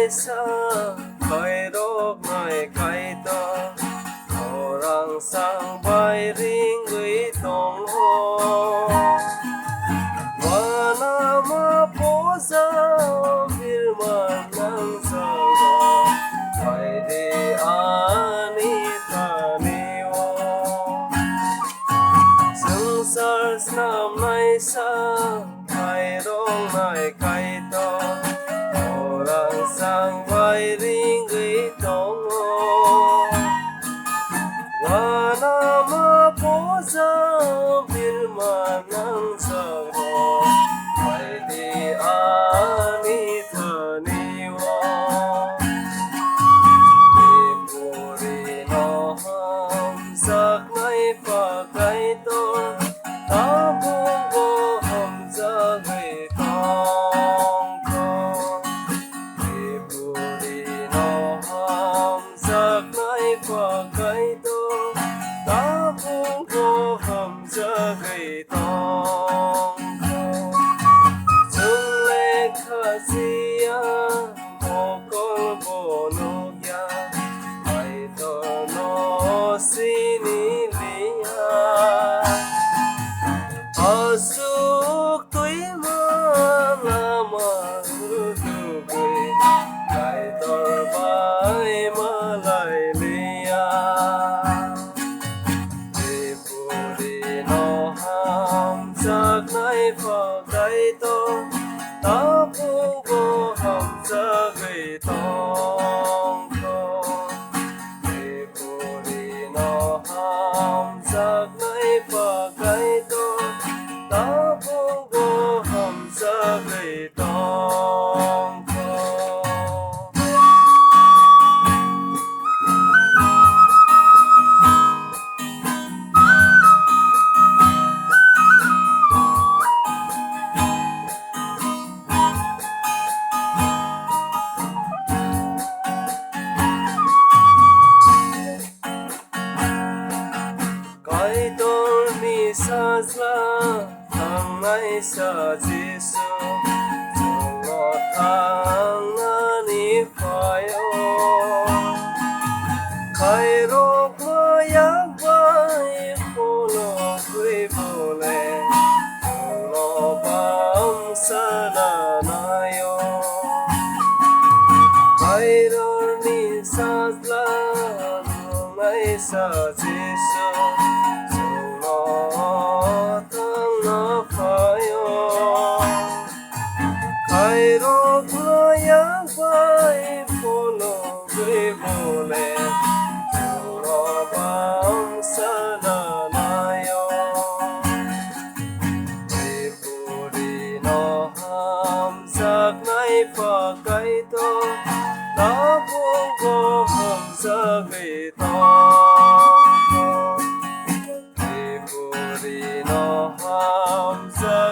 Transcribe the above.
sa kay rok ngay kay to orang sang bay ring gửi tông ho mana ma po sa bir man nang sa go kay di ani tani wo sang sar nam nai sa kay rong nai kay to orang sang bay ring gửi tông ho wana ma po sa bir man nang sa go kay di ani thani wo di puri no ham sak nai pa kay to ta bung go ham sa gửi tong ko di puri no ham sak nai pa kay to ta bung go ham sa gửi tong ko chung le kha sia mo kol bo no ya mai to no sini lia asuk tui ma lama tu gui kai tor bai ma lai lia di puri no ham sak nai pa kai to ta pu go ham sa gui tong ko di puri no ham sak nai pa kai to ta pu go ham sa gui tong ko kai tor ni sa sla thang nai sa jisu chung lo thang ani phayo kai rok ma yak bai polo gui bole chung lo bam sa na na yo kai tor ni sa sla thang nai sa jisu chung lo thang na phayo kai rok ma yak bai polo gui bole chung lo bam sa na na yo di puri no ham sak nai pa kai to ta pu go ham sa gui tong ko di puri no ham sak